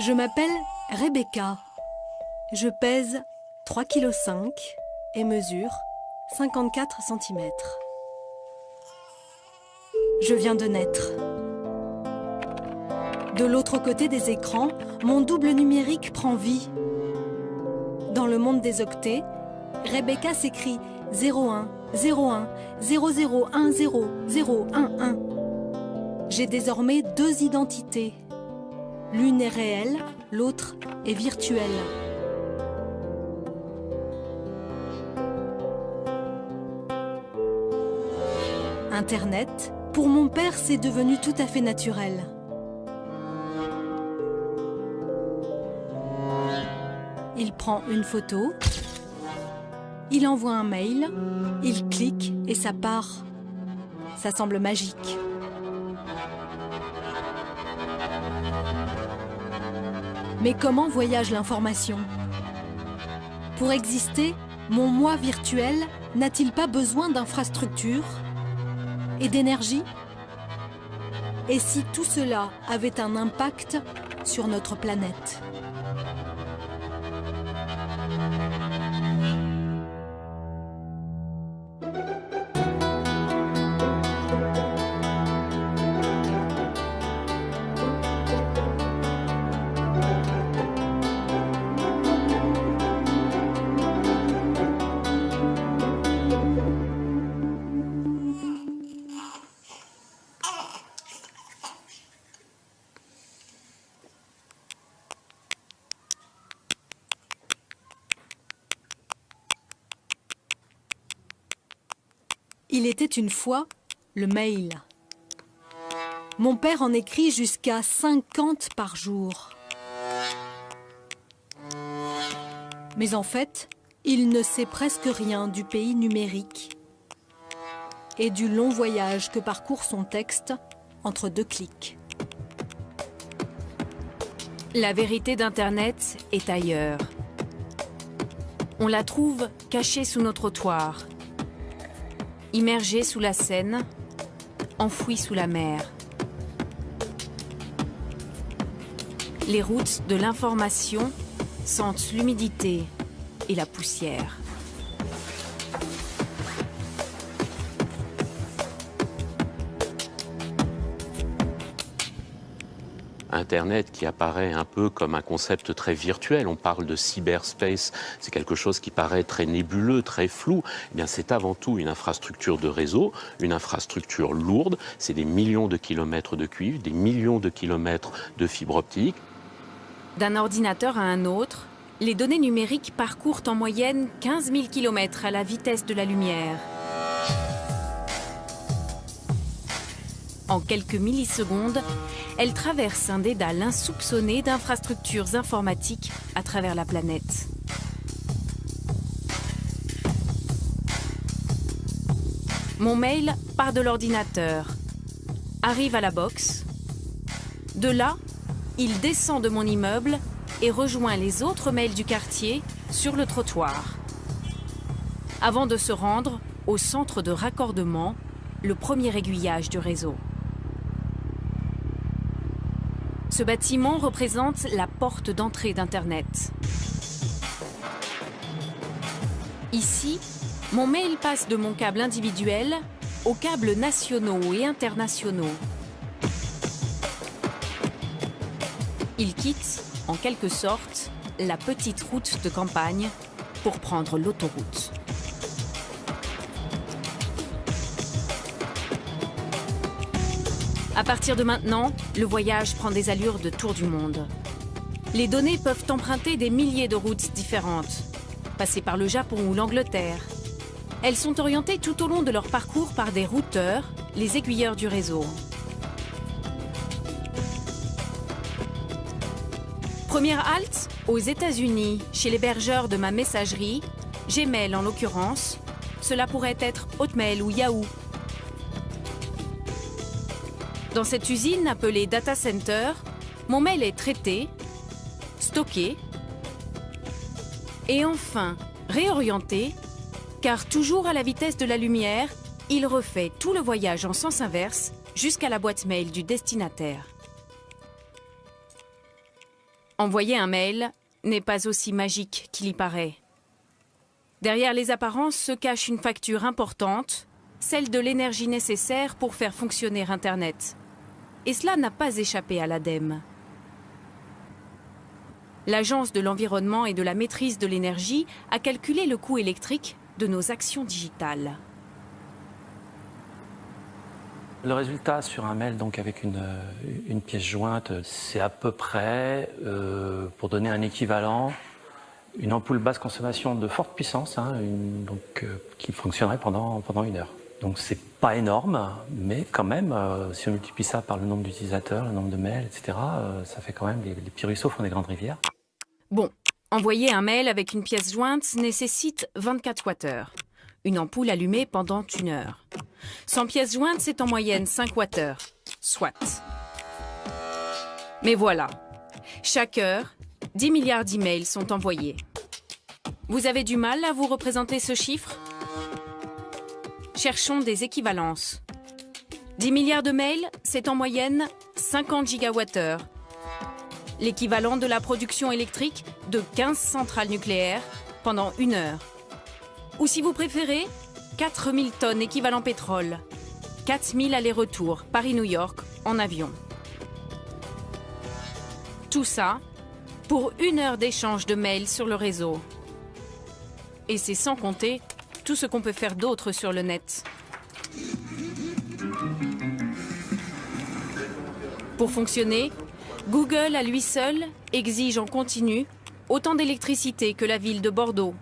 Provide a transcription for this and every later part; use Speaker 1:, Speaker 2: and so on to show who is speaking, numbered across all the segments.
Speaker 1: Je m'appelle Rebecca. Je pèse 3,5 kg et mesure 54 cm. Je viens de naître. De l'autre côté des écrans, mon double numérique prend vie. Dans le monde des octets, Rebecca s'écrit 01 01 0010 011. J'ai désormais deux identités. L'une est réelle, l'autre est virtuelle. Internet, pour mon père, c'est devenu tout à fait naturel. Il prend une photo, il envoie un mail, il clique et ça part. Ça semble magique. Mais comment voyage l'information? Pour exister, mon moi virtuel n'a-t-il pas besoin d'infrastructures et d'énergie? Et si tout cela avait un impact sur notre planète? Il était une fois le mail. Mon père en écrit jusqu'à 50 par jour. Mais en fait, il ne sait presque rien du pays numérique et du long voyage que parcourt son texte entre deux clics.
Speaker 2: La vérité d'Internet est ailleurs. On la trouve cachée sous nos trottoirs, immergée sous la Seine, enfouie sous la mer. Les routes de l'information sentent l'humidité et la poussière.
Speaker 3: Internet qui apparaît un peu comme un concept très virtuel. On parle de cyberspace, c'est quelque chose qui paraît très nébuleux, très flou. Eh bien, c'est avant tout une infrastructure de réseau, une infrastructure lourde. C'est des millions de kilomètres de cuivre, des millions de kilomètres de fibre optique.
Speaker 2: D'un ordinateur à un autre, les données numériques parcourent en moyenne 15 000 km à la vitesse de la lumière. En quelques millisecondes, elles traversent un dédale insoupçonné d'infrastructures informatiques à travers la planète. Mon mail part de l'ordinateur, arrive à la box. De là, il descend de mon immeuble et rejoint les autres mails du quartier sur le trottoir. Avant de se rendre au centre de raccordement, le premier aiguillage du réseau. Ce bâtiment représente la porte d'entrée d'Internet. Ici, mon mail passe de mon câble individuel aux câbles nationaux et internationaux. Il quitte, en quelque sorte, la petite route de campagne pour prendre l'autoroute. À partir de maintenant, le voyage prend des allures de tour du monde. Les données peuvent emprunter des milliers de routes différentes, passer par le Japon ou l'Angleterre. Elles sont orientées tout au long de leur parcours par des routeurs, les aiguilleurs du réseau. Première halte, aux États-Unis, chez l'hébergeur de ma messagerie, Gmail en l'occurrence. Cela pourrait être Hotmail ou Yahoo. Dans cette usine appelée Data Center, mon mail est traité, stocké et enfin réorienté, car toujours à la vitesse de la lumière, il refait tout le voyage en sens inverse jusqu'à la boîte mail du destinataire. Envoyer un mail n'est pas aussi magique qu'il y paraît. Derrière les apparences se cache une facture importante, celle de l'énergie nécessaire pour faire fonctionner Internet. Et cela n'a pas échappé à l'ADEME. L'Agence de l'environnement et de la maîtrise de l'énergie a calculé le coût électrique de nos actions digitales.
Speaker 4: Le résultat sur un mail donc avec une pièce jointe, c'est à peu près, pour donner un équivalent, une ampoule basse consommation de forte puissance, hein, qui fonctionnerait pendant 1 heure. Donc c'est pas énorme, mais quand même, si on multiplie ça par le nombre d'utilisateurs, le nombre de mails, etc., ça fait quand même, les petits ruisseaux font des grandes rivières.
Speaker 2: Bon, envoyer un mail avec une pièce jointe nécessite 24 Wh. Une ampoule allumée pendant 1 heure. Sans pièce jointe, c'est en moyenne 5 Wh. Soit. Mais voilà, chaque heure, 10 milliards d'emails sont envoyés. Vous avez du mal à vous représenter ce chiffre? Cherchons des équivalences. 10 milliards de mails, c'est en moyenne 50 gigawattheures. L'équivalent de la production électrique de 15 centrales nucléaires pendant 1 heure. Ou si vous préférez, 4000 tonnes équivalent pétrole. 4000 allers-retours Paris-New York en avion. Tout ça pour 1 heure d'échange de mails sur le réseau. Et c'est sans compter tout ce qu'on peut faire d'autre sur le net. Pour fonctionner, Google à lui seul exige en continu autant d'électricité que la ville de Bordeaux.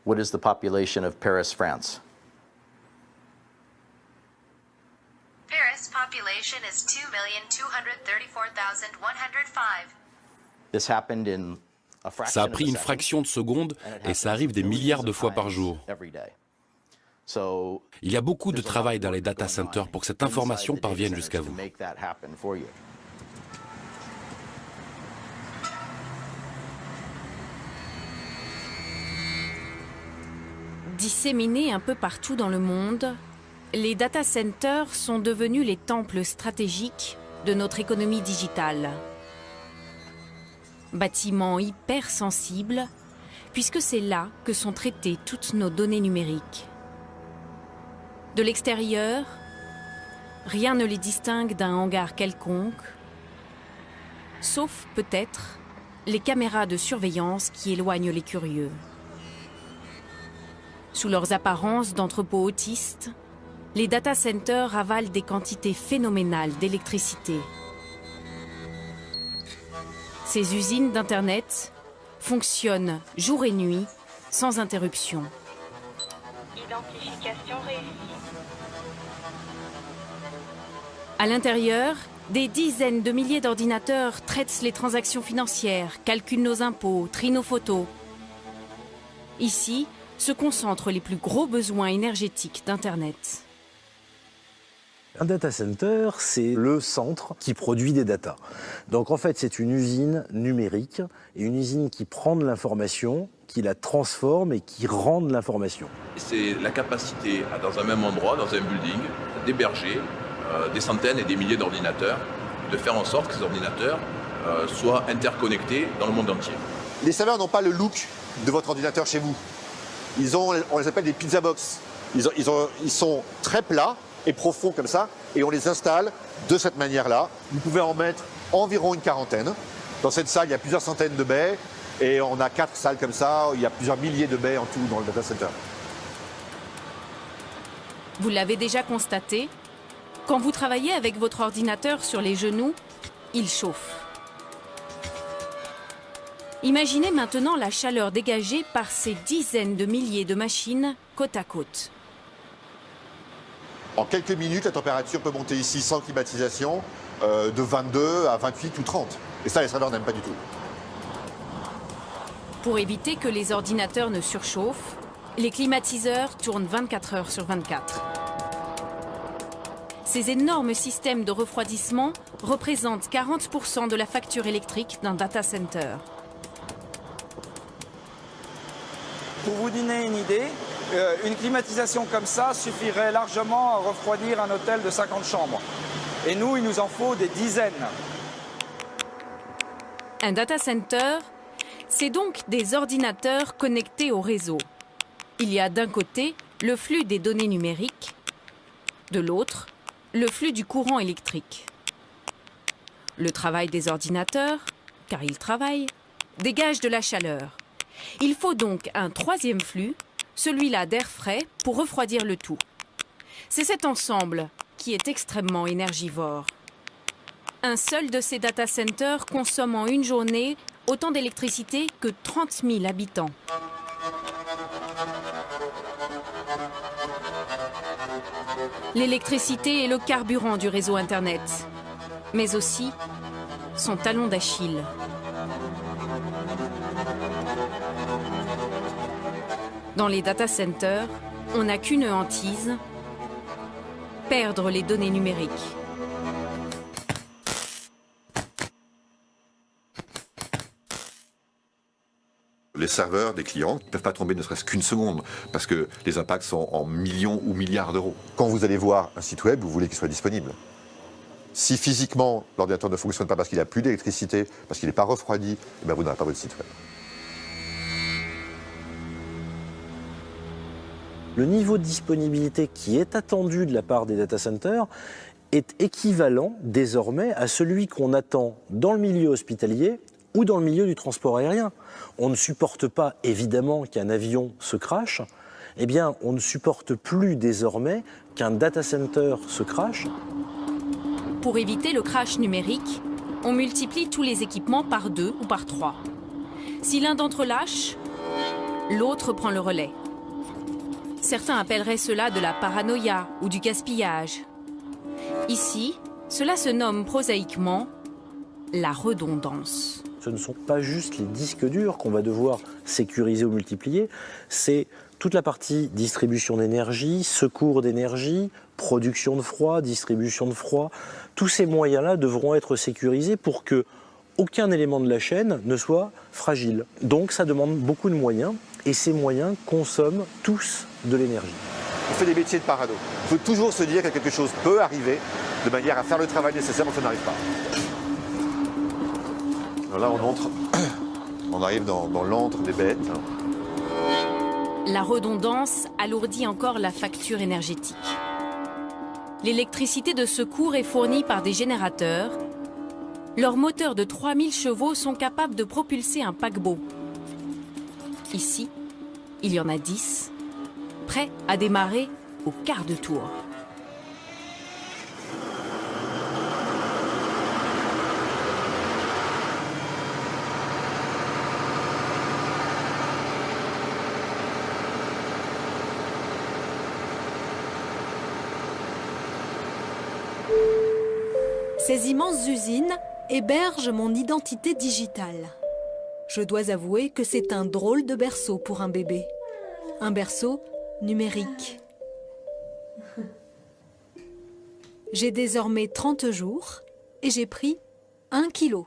Speaker 5: What is the population of Paris, France?
Speaker 6: Paris population is 2,234,105.
Speaker 5: This happened in a fraction
Speaker 7: Ça a
Speaker 5: of
Speaker 7: pris
Speaker 5: a
Speaker 7: une
Speaker 5: second,
Speaker 7: fraction de seconde et ça arrive des milliards de fois par jour.
Speaker 5: every day. So,
Speaker 7: Il y a beaucoup de
Speaker 5: there's a lot
Speaker 7: travail
Speaker 5: of
Speaker 7: dans les
Speaker 5: work
Speaker 7: data
Speaker 5: going
Speaker 7: centers
Speaker 5: on
Speaker 7: pour que cette
Speaker 5: inside
Speaker 7: information
Speaker 5: the data
Speaker 7: parvienne
Speaker 5: centers
Speaker 7: jusqu'à
Speaker 5: to
Speaker 7: vous.
Speaker 5: make that happen for you.
Speaker 2: Disséminés un peu partout dans le monde, les data centers sont devenus les temples stratégiques de notre économie digitale. Bâtiments hypersensibles, puisque c'est là que sont traitées toutes nos données numériques. De l'extérieur, rien ne les distingue d'un hangar quelconque, sauf peut-être les caméras de surveillance qui éloignent les curieux. Sous leurs apparences d'entrepôts autistes, les data centers avalent des quantités phénoménales d'électricité. Ces usines d'Internet fonctionnent jour et nuit, sans interruption.
Speaker 6: Identification réussie.
Speaker 2: À l'intérieur, des dizaines de milliers d'ordinateurs traitent les transactions financières, calculent nos impôts, trient nos photos. Ici, se concentrent les plus gros besoins énergétiques d'Internet.
Speaker 8: Un data center, c'est le centre qui produit des datas. Donc en fait, c'est une usine numérique et une usine qui prend de l'information, qui la transforme et qui rend de l'information.
Speaker 9: C'est la capacité, dans un même endroit, dans un building, d'héberger des centaines et des milliers d'ordinateurs, de faire en sorte que ces ordinateurs soient interconnectés dans le monde entier.
Speaker 10: Les serveurs n'ont pas le look de votre ordinateur chez vous. On les appelle des pizza box. Ils sont très plats et profonds comme ça, et on les installe de cette manière-là. Vous pouvez en mettre environ une quarantaine. Dans cette salle, il y a plusieurs centaines de baies, et on a 4 salles comme ça, il y a plusieurs milliers de baies en tout dans le data center.
Speaker 2: Vous l'avez déjà constaté, quand vous travaillez avec votre ordinateur sur les genoux, il chauffe. Imaginez maintenant la chaleur dégagée par ces dizaines de milliers de machines côte à côte.
Speaker 10: En quelques minutes, la température peut monter ici sans climatisation de 22 à 28 ou 30. Et ça, les serveurs n'aiment pas du tout.
Speaker 2: Pour éviter que les ordinateurs ne surchauffent, les climatiseurs tournent 24 heures sur 24. Ces énormes systèmes de refroidissement représentent 40% de la facture électrique d'un data center.
Speaker 11: Pour vous donner une idée, une climatisation comme ça suffirait largement à refroidir un hôtel de 50 chambres. Et nous, il nous en faut des dizaines.
Speaker 2: Un data center, c'est donc des ordinateurs connectés au réseau. Il y a d'un côté le flux des données numériques, de l'autre, le flux du courant électrique. Le travail des ordinateurs, car ils travaillent, dégage de la chaleur. Il faut donc un troisième flux, celui-là d'air frais, pour refroidir le tout. C'est cet ensemble qui est extrêmement énergivore. Un seul de ces data centers consomme en une journée autant d'électricité que 30 000 habitants. L'électricité est le carburant du réseau Internet, mais aussi son talon d'Achille. Dans les data centers, on n'a qu'une hantise, perdre les données numériques.
Speaker 10: Les serveurs des clients ne peuvent pas tomber ne serait-ce qu'une seconde, parce que les impacts sont en millions ou milliards d'euros. Quand vous allez voir un site web, vous voulez qu'il soit disponible. Si physiquement l'ordinateur ne fonctionne pas parce qu'il n'a plus d'électricité, parce qu'il n'est pas refroidi, eh bien vous n'aurez pas votre site web.
Speaker 8: Le niveau de disponibilité qui est attendu de la part des data centers est équivalent désormais à celui qu'on attend dans le milieu hospitalier ou dans le milieu du transport aérien. On ne supporte pas évidemment qu'un avion se crache, eh bien on ne supporte plus désormais qu'un data center se crache.
Speaker 2: Pour éviter le crash numérique, on multiplie tous les équipements par 2 ou par 3. Si l'un d'entre eux lâche, l'autre prend le relais. Certains appelleraient cela de la paranoïa ou du gaspillage. Ici, cela se nomme prosaïquement la redondance.
Speaker 8: Ce ne sont pas juste les disques durs qu'on va devoir sécuriser ou multiplier, c'est toute la partie distribution d'énergie, secours d'énergie, production de froid, distribution de froid. Tous ces moyens-là devront être sécurisés pour que aucun élément de la chaîne ne soit fragile. Donc ça demande beaucoup de moyens et ces moyens consomment tous de l'énergie.
Speaker 10: On fait des métiers de parano. Il faut toujours se dire que quelque chose peut arriver de manière à faire le travail nécessaire pour que ça n'arrive pas. Alors là, on arrive dans l'antre des bêtes.
Speaker 2: La redondance alourdit encore la facture énergétique. L'électricité de secours est fournie par des générateurs. Leurs moteurs de 3000 chevaux sont capables de propulser un paquebot. Ici, il y en a 10, prêts à démarrer au quart de tour.
Speaker 1: Ces immenses usines hébergent mon identité digitale. Je dois avouer que c'est un drôle de berceau pour un bébé. Un berceau numérique. J'ai désormais 30 jours et j'ai pris 1 kilo.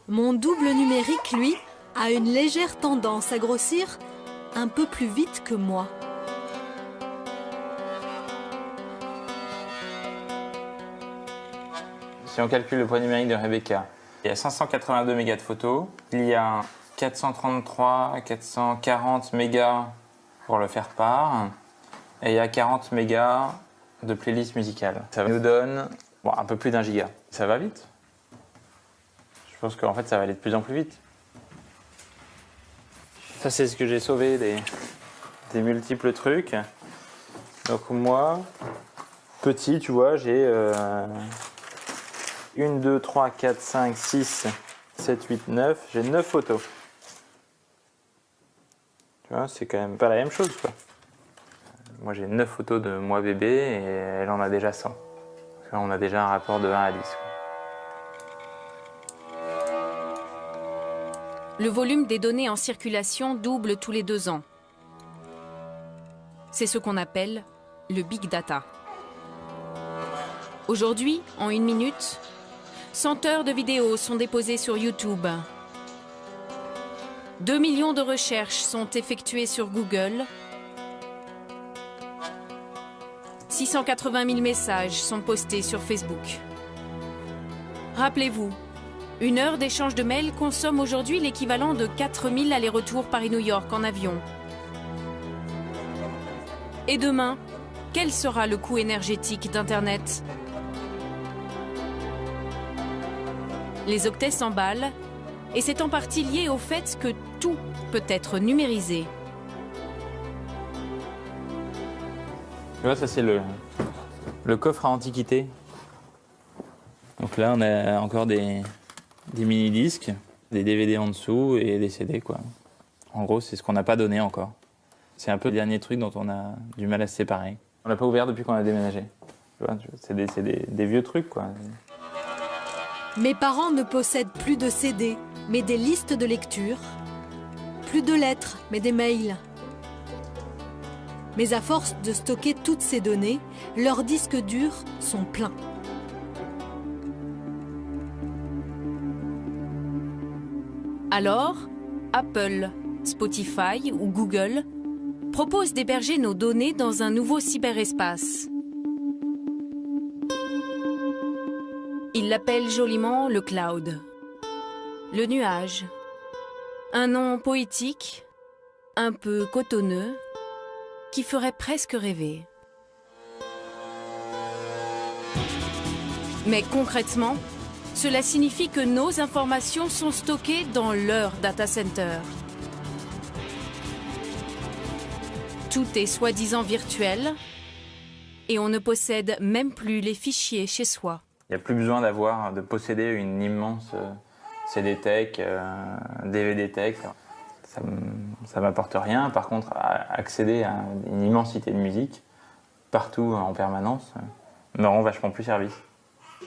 Speaker 1: Mon double numérique, lui, a une légère tendance à grossir un peu plus vite que moi.
Speaker 11: Si on calcule le poids numérique de Rebecca, il y a 582 mégas de photos, il y a 433, 440 mégas pour le faire part, et il y a 40 mégas de playlist musicale. Ça nous donne un peu plus d'1 giga. Ça va vite. Je pense qu'en fait ça va aller de plus en plus vite. Ça c'est ce que j'ai sauvé des multiples trucs. Donc moi, petit, tu vois, j'ai 1, 2, 3, 4, 5, 6, 7, 8, 9. J'ai 9 photos. Tu vois, c'est quand même pas la même chose, quoi. Moi, j'ai 9 photos de moi bébé et elle en a déjà 100. Parce qu'on a déjà un rapport de 1 à 10. Quoi.
Speaker 2: Le volume des données en circulation double tous les 2 ans. C'est ce qu'on appelle le big data. Aujourd'hui, en 1 minute, 100 heures de vidéos sont déposées sur YouTube. 2 millions de recherches sont effectuées sur Google. 680 000 messages sont postés sur Facebook. Rappelez-vous, 1 heure d'échange de mails consomme aujourd'hui l'équivalent de 4000 allers-retours Paris-New York en avion. Et demain, quel sera le coût énergétique d'Internet? Les octets s'emballent, et c'est en partie lié au fait que tout peut être numérisé.
Speaker 11: Tu vois, ça c'est le coffre à antiquité. Donc là, on a encore des mini-disques, des DVD en dessous et des CD, quoi. En gros, c'est ce qu'on n'a pas donné encore. C'est un peu le dernier truc dont on a du mal à se séparer. On l'a pas ouvert depuis qu'on a déménagé. C'est des vieux trucs, quoi.
Speaker 1: Mes parents ne possèdent plus de CD, mais des listes de lecture. Plus de lettres, mais des mails. Mais à force de stocker toutes ces données, leurs disques durs sont pleins.
Speaker 2: Alors, Apple, Spotify ou Google proposent d'héberger nos données dans un nouveau cyberespace. Ils l'appellent joliment le cloud, le nuage. Un nom poétique, un peu cotonneux, qui ferait presque rêver. Mais concrètement, cela signifie que nos informations sont stockées dans leur data center. Tout est soi-disant virtuel et on ne possède même plus les fichiers chez soi.
Speaker 11: Il n'y a plus besoin de posséder une immense CD-tech, DVD-tech. Ça m'apporte rien. Par contre, accéder à une immensité de musique, partout, en permanence, me rend vachement plus service.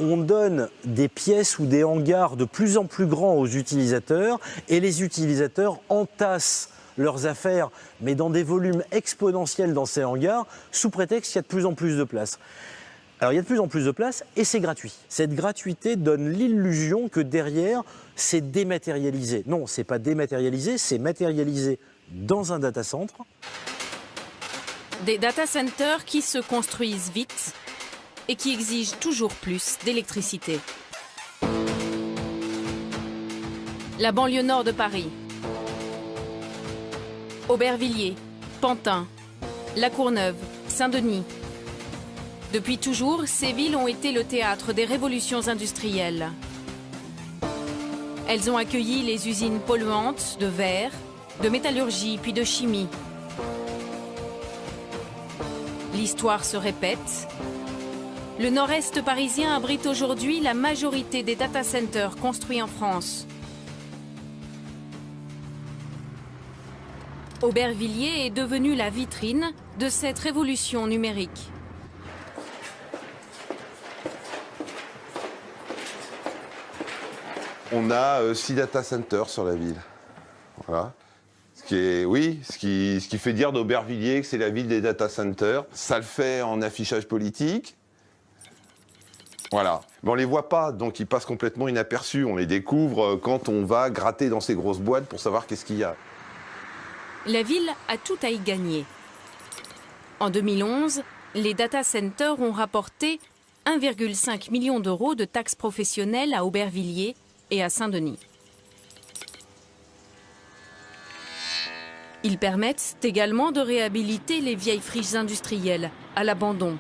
Speaker 8: On donne des pièces ou des hangars de plus en plus grands aux utilisateurs et les utilisateurs entassent leurs affaires, mais dans des volumes exponentiels dans ces hangars, sous prétexte qu'il y a de plus en plus de place. Alors il y a de plus en plus de place et c'est gratuit. Cette gratuité donne l'illusion que derrière, c'est dématérialisé. Non, c'est pas dématérialisé, c'est matérialisé dans un data center.
Speaker 2: Des data centers qui se construisent vite et qui exigent toujours plus d'électricité. La banlieue nord de Paris. Aubervilliers, Pantin, La Courneuve, Saint-Denis. Depuis toujours, ces villes ont été le théâtre des révolutions industrielles. Elles ont accueilli les usines polluantes de verre, de métallurgie puis de chimie. L'histoire se répète. Le nord-est parisien abrite aujourd'hui la majorité des data centers construits en France. Aubervilliers est devenu la vitrine de cette révolution numérique.
Speaker 12: On a 6 data centers sur la ville. Voilà. Ce qui fait dire d'Aubervilliers que c'est la ville des data centers. Ça le fait en affichage politique. Voilà. Mais on ne les voit pas, donc ils passent complètement inaperçus. On les découvre quand on va gratter dans ces grosses boîtes pour savoir qu'est-ce qu'il y a.
Speaker 2: La ville a tout à y gagner. En 2011, les data centers ont rapporté 1,5 million d'euros de taxes professionnelles à Aubervilliers et à Saint-Denis. Ils permettent également de réhabiliter les vieilles friches industrielles à l'abandon.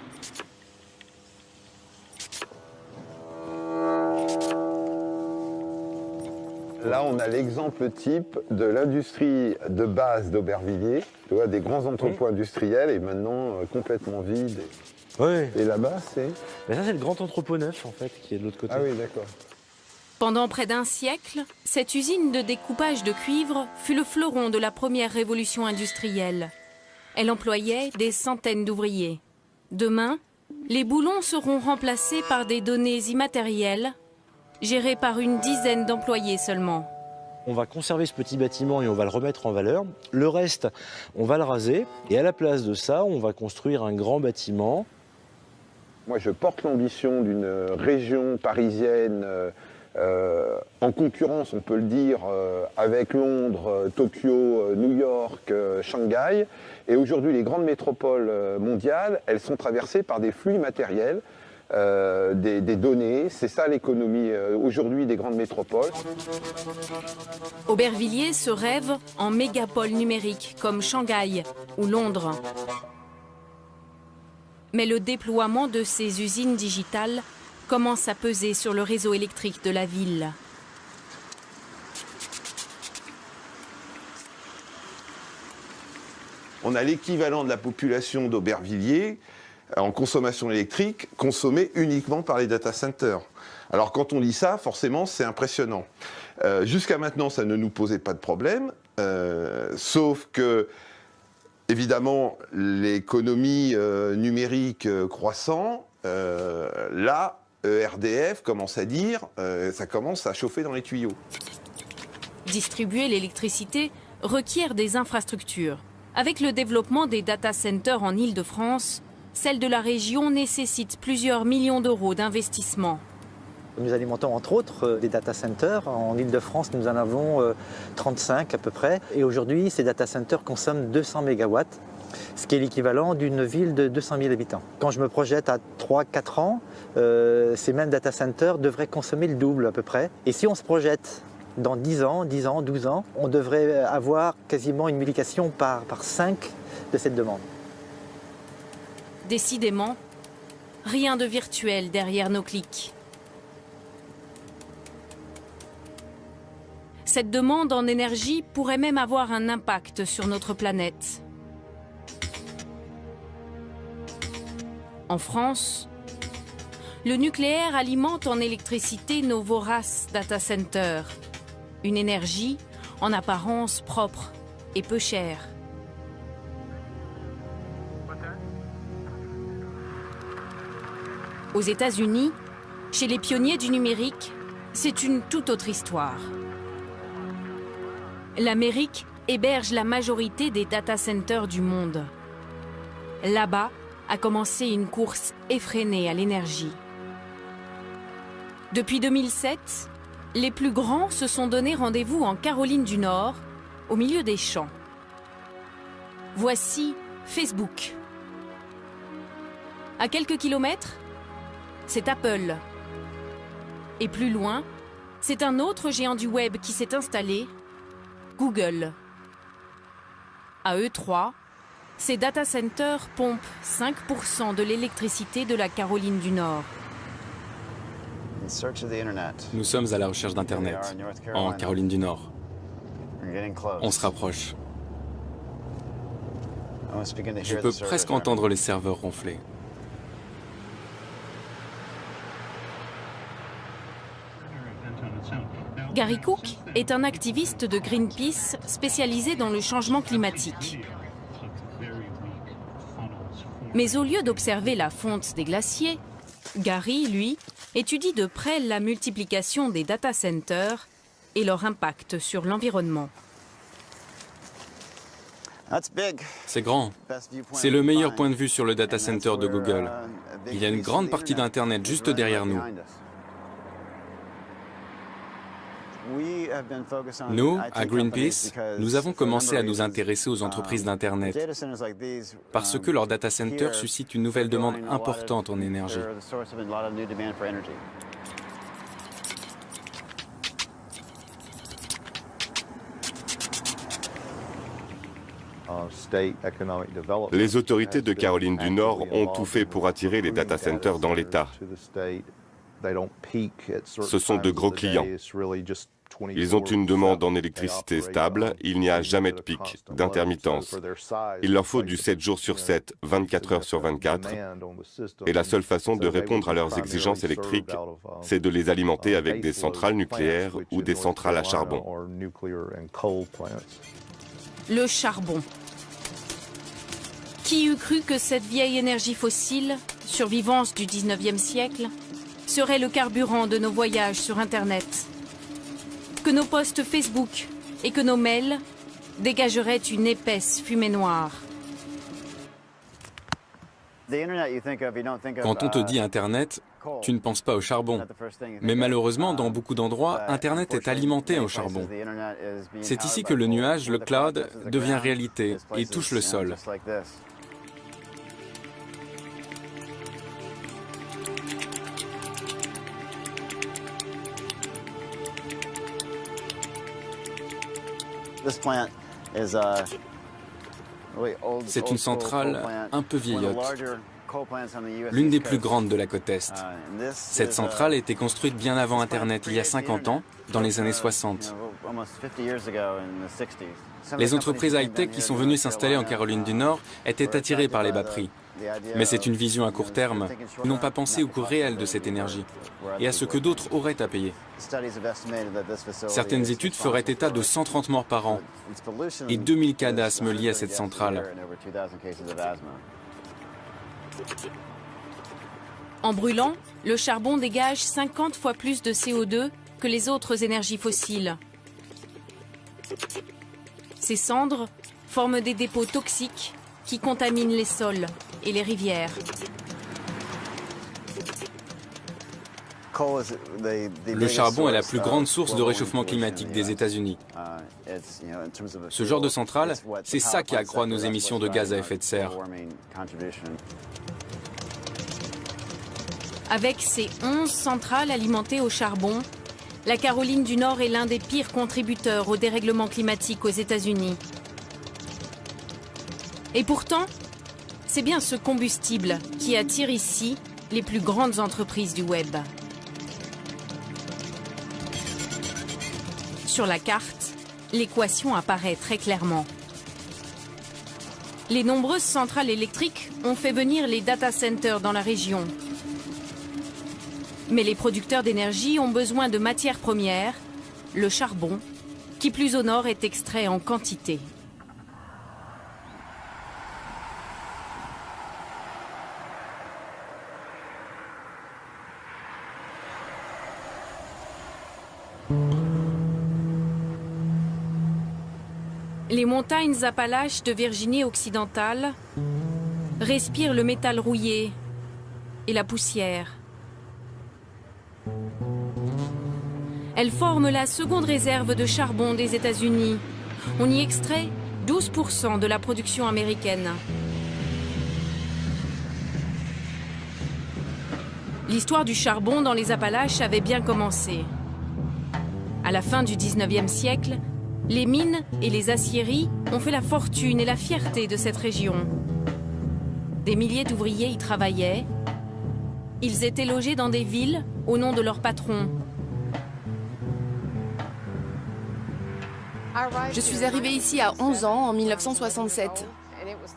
Speaker 12: Là, on a l'exemple type de l'industrie de base d'Aubervilliers. Tu vois, des grands entrepôts industriels et maintenant complètement vides.
Speaker 8: Oui.
Speaker 12: Et là-bas, c'est...
Speaker 8: Mais ça, c'est le grand entrepôt neuf, en fait, qui est de l'autre côté.
Speaker 12: Ah oui, d'accord.
Speaker 2: Pendant près d'un siècle, cette usine de découpage de cuivre fut le fleuron de la première révolution industrielle. Elle employait des centaines d'ouvriers. Demain, les boulons seront remplacés par des données immatérielles, gérées par une dizaine d'employés seulement.
Speaker 8: On va conserver ce petit bâtiment et on va le remettre en valeur. Le reste, on va le raser. Et à la place de ça, on va construire un grand bâtiment.
Speaker 12: Moi, je porte l'ambition d'une région parisienne en concurrence, on peut le dire, avec Londres, Tokyo, New York, Shanghai. Et aujourd'hui, les grandes métropoles mondiales, elles sont traversées par des flux immatériels, des données. C'est ça l'économie aujourd'hui des grandes métropoles.
Speaker 2: Aubervilliers se rêve en mégapole numérique comme Shanghai ou Londres. Mais le déploiement de ces usines digitales commence à peser sur le réseau électrique de la ville.
Speaker 12: On a l'équivalent de la population d'Aubervilliers en consommation électrique consommée uniquement par les data centers. Alors quand on lit ça, forcément, c'est impressionnant. Jusqu'à maintenant, ça ne nous posait pas de problème, sauf que, évidemment, l'économie numérique croissant, là, ERDF commence à dire, ça commence à chauffer dans les tuyaux.
Speaker 2: Distribuer l'électricité requiert des infrastructures. Avec le développement des data centers en Île-de-France, celle de la région nécessite plusieurs millions d'euros d'investissement.
Speaker 13: Nous alimentons entre autres des data centers. En Île-de-France, nous en avons 35 à peu près. Et aujourd'hui, ces data centers consomment 200 MW, ce qui est l'équivalent d'une ville de 200 000 habitants. Quand je me projette à 3-4 ans, ces mêmes data centers devraient consommer le double à peu près. Et si on se projette dans 10 ans, 12 ans, on devrait avoir quasiment une multiplication par 5 de cette demande.
Speaker 2: Décidément, rien de virtuel derrière nos clics. Cette demande en énergie pourrait même avoir un impact sur notre planète. En France, le nucléaire alimente en électricité nos voraces data centers. Une énergie en apparence propre et peu chère. Aux États-Unis, chez les pionniers du numérique, c'est une toute autre histoire. L'Amérique héberge la majorité des data centers du monde. Là-bas a commencé une course effrénée à l'énergie. Depuis 2007, les plus grands se sont donné rendez-vous en Caroline du Nord, au milieu des champs. Voici Facebook. À quelques kilomètres, c'est Apple. Et plus loin, c'est un autre géant du web qui s'est installé, Google. À eux trois, ces data centers pompent 5% de l'électricité de la Caroline du Nord.
Speaker 7: Nous sommes à la recherche d'Internet, en Caroline du Nord. On se rapproche. Je peux presque entendre les serveurs ronfler.
Speaker 2: Gary Cook est un activiste de Greenpeace spécialisé dans le changement climatique. Mais au lieu d'observer la fonte des glaciers, Gary, lui, étudie de près la multiplication des data centers et leur impact sur l'environnement.
Speaker 7: C'est grand. C'est le meilleur point de vue sur le data center de Google. Il y a une grande partie d'Internet juste derrière nous. Nous, à Greenpeace, nous avons commencé à nous intéresser aux entreprises d'Internet parce que leurs data centers suscitent une nouvelle demande importante en énergie.
Speaker 14: Les autorités de Caroline du Nord ont tout fait pour attirer les data centers dans l'État. Ce sont de gros clients. Ils ont une demande en électricité stable, il n'y a jamais de pic, d'intermittence. Il leur faut du 7 jours sur 7, 24 heures sur 24. Et la seule façon de répondre à leurs exigences électriques, c'est de les alimenter avec des centrales nucléaires ou des centrales à charbon.
Speaker 2: Le charbon. Qui eût cru que cette vieille énergie fossile, survivance du 19e siècle, serait le carburant de nos voyages sur Internet? Que nos posts Facebook et que nos mails dégageraient une épaisse fumée noire.
Speaker 7: Quand on te dit Internet, tu ne penses pas au charbon. Mais malheureusement, dans beaucoup d'endroits, Internet est alimenté au charbon. C'est ici que le nuage, le cloud, devient réalité et touche le sol. C'est une centrale un peu vieillotte, l'une des plus grandes de la côte Est. Cette centrale a été construite bien avant Internet, il y a 50 ans, dans les années 60. Les entreprises high-tech qui sont venues s'installer en Caroline du Nord étaient attirées par les bas prix. Mais c'est une vision à court terme. Ils n'ont pas pensé au coût réel de cette énergie et à ce que d'autres auraient à payer. Certaines études feraient état de 130 morts par an et 2000 cas d'asthme liés à cette centrale.
Speaker 2: En brûlant, le charbon dégage 50 fois plus de CO2 que les autres énergies fossiles. Ces cendres forment des dépôts toxiques qui contaminent les sols et les rivières.
Speaker 7: Le charbon est la plus grande source de réchauffement climatique des États-Unis. Ce genre de centrale, c'est ça qui accroît nos émissions de gaz à effet de serre.
Speaker 2: Avec ses 11 centrales alimentées au charbon, la Caroline du Nord est l'un des pires contributeurs au dérèglement climatique aux États-Unis. Et pourtant, c'est bien ce combustible qui attire ici les plus grandes entreprises du web. Sur la carte, l'équation apparaît très clairement. Les nombreuses centrales électriques ont fait venir les data centers dans la région. Mais les producteurs d'énergie ont besoin de matières premières, le charbon, qui plus au nord est extrait en quantité. Les montagnes Appalaches de Virginie occidentale respirent le métal rouillé et la poussière. Elles forment la seconde réserve de charbon des États-Unis. On y extrait 12% de la production américaine. L'histoire du charbon dans les Appalaches avait bien commencé. À la fin du 19e siècle, les mines et les aciéries ont fait la fortune et la fierté de cette région. Des milliers d'ouvriers y travaillaient. Ils étaient logés dans des villes au nom de leurs patrons.
Speaker 15: Je suis arrivée ici à 11 ans, en 1967.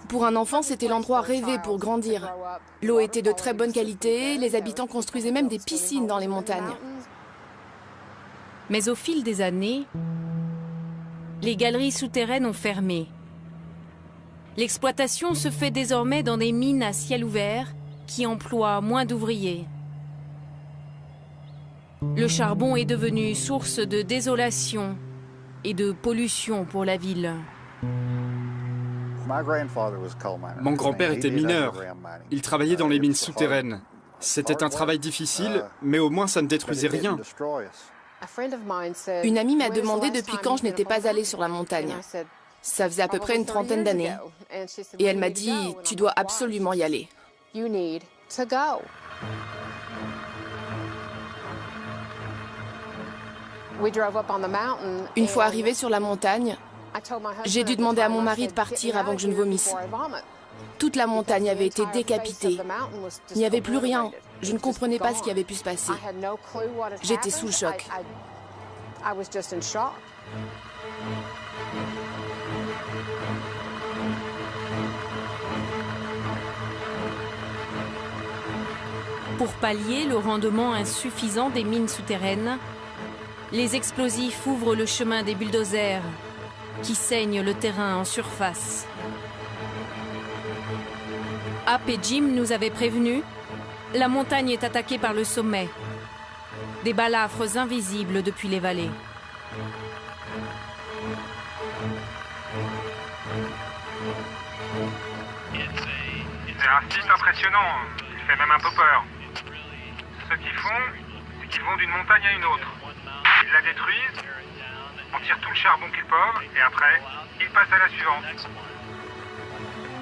Speaker 15: Pour un enfant, c'était l'endroit rêvé pour grandir. L'eau était de très bonne qualité, les habitants construisaient même des piscines dans les montagnes.
Speaker 2: Mais au fil des années, les galeries souterraines ont fermé. L'exploitation se fait désormais dans des mines à ciel ouvert qui emploient moins d'ouvriers. Le charbon est devenu source de désolation et de pollution pour la ville.
Speaker 16: Mon grand-père était mineur. Il travaillait dans les mines souterraines. C'était un travail difficile, mais au moins ça ne détruisait rien.
Speaker 15: Une amie m'a demandé depuis quand je n'étais pas allée sur la montagne. Ça faisait à peu près une trentaine d'années. Et elle m'a dit, tu dois absolument y aller. Une fois arrivée sur la montagne, j'ai dû demander à mon mari de partir avant que je ne vomisse. Toute la montagne avait été décapitée. Il n'y avait plus rien. Je ne comprenais pas ce qui avait pu se passer. J'étais sous le choc.
Speaker 2: Pour pallier le rendement insuffisant des mines souterraines, les explosifs ouvrent le chemin des bulldozers qui saignent le terrain en surface. App et Jim nous avaient prévenus, la montagne est attaquée par le sommet. Des balafres invisibles depuis les vallées.
Speaker 17: It's un site impressionnant, il fait même un peu peur. Ce qu'ils font, c'est qu'ils vont d'une montagne à une autre. Ils la détruisent, on tire tout le charbon qu'ils peuvent, et après, ils passent à la suivante.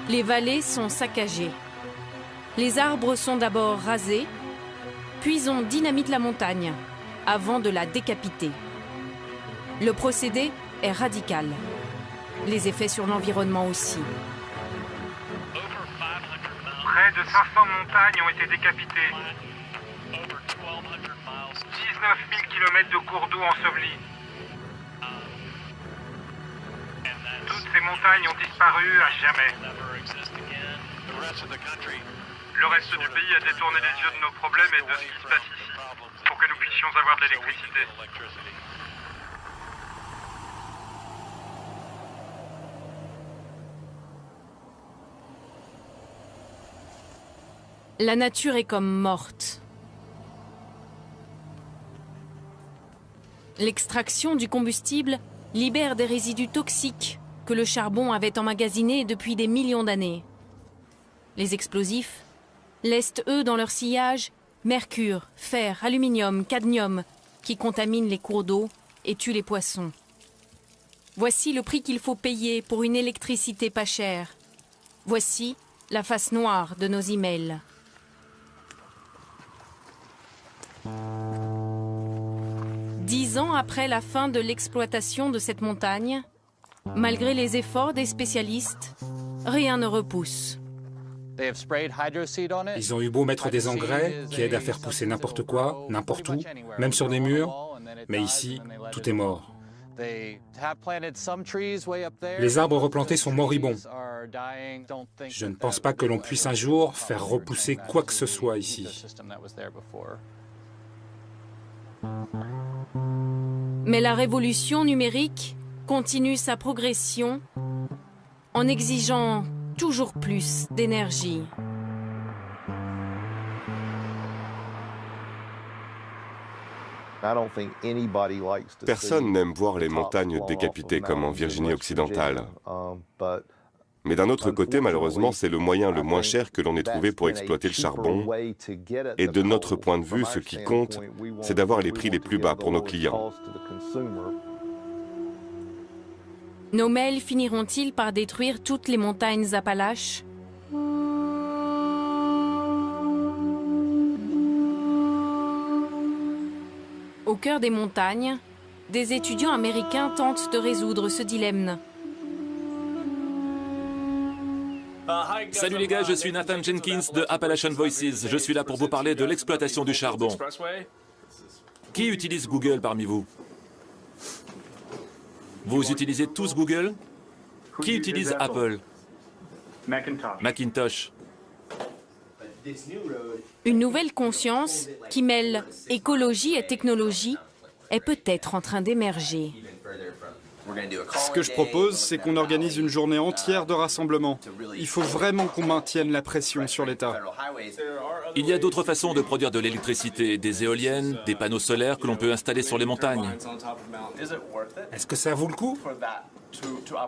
Speaker 2: Les vallées sont saccagées. Les arbres sont d'abord rasés, puis on dynamite la montagne, avant de la décapiter. Le procédé est radical. Les effets sur l'environnement aussi.
Speaker 17: Près de 500 montagnes ont été décapitées. 19 000 km de cours d'eau ensevelis. Toutes ces montagnes ont disparu à jamais. Le reste du pays a détourné les yeux de nos problèmes et de ce qui se passe ici, pour que nous puissions avoir de l'électricité.
Speaker 2: La nature est comme morte. L'extraction du combustible libère des résidus toxiques que le charbon avait emmagasinés depuis des millions d'années. Les explosifs laissent, eux, dans leur sillage, mercure, fer, aluminium, cadmium, qui contaminent les cours d'eau et tuent les poissons. Voici le prix qu'il faut payer pour une électricité pas chère. Voici la face noire de nos emails. Dix ans après la fin de l'exploitation de cette montagne, malgré les efforts des spécialistes, rien ne repousse.
Speaker 18: Ils ont eu beau mettre des engrais qui aident à faire pousser n'importe quoi, n'importe où, même sur des murs, mais ici, tout est mort. Les arbres replantés sont moribonds. Je ne pense pas que l'on puisse un jour faire repousser quoi que ce soit ici.
Speaker 2: Mais la révolution numérique continue sa progression en exigeant toujours plus d'énergie.
Speaker 14: Personne n'aime voir les montagnes décapitées comme en Virginie occidentale. Mais d'un autre côté, malheureusement, c'est le moyen le moins cher que l'on ait trouvé pour exploiter le charbon. Et de notre point de vue, ce qui compte, c'est d'avoir les prix les plus bas pour nos clients.
Speaker 2: Nos mails finiront-ils par détruire toutes les montagnes Appalaches ? Au cœur des montagnes, des étudiants américains tentent de résoudre ce dilemme.
Speaker 19: Salut les gars, je suis Nathan Jenkins de Appalachian Voices. Je suis là pour vous parler de l'exploitation du charbon. Qui utilise Google parmi vous? Vous utilisez tous Google? Qui utilise Apple? Macintosh.
Speaker 2: Une nouvelle conscience qui mêle écologie et technologie est peut-être en train d'émerger.
Speaker 16: Ce que je propose, c'est qu'on organise une journée entière de rassemblement. Il faut vraiment qu'on maintienne la pression sur l'État.
Speaker 19: Il y a d'autres façons de produire de l'électricité, des éoliennes, des panneaux solaires que l'on peut installer sur les montagnes.
Speaker 18: Est-ce que ça vaut le coup?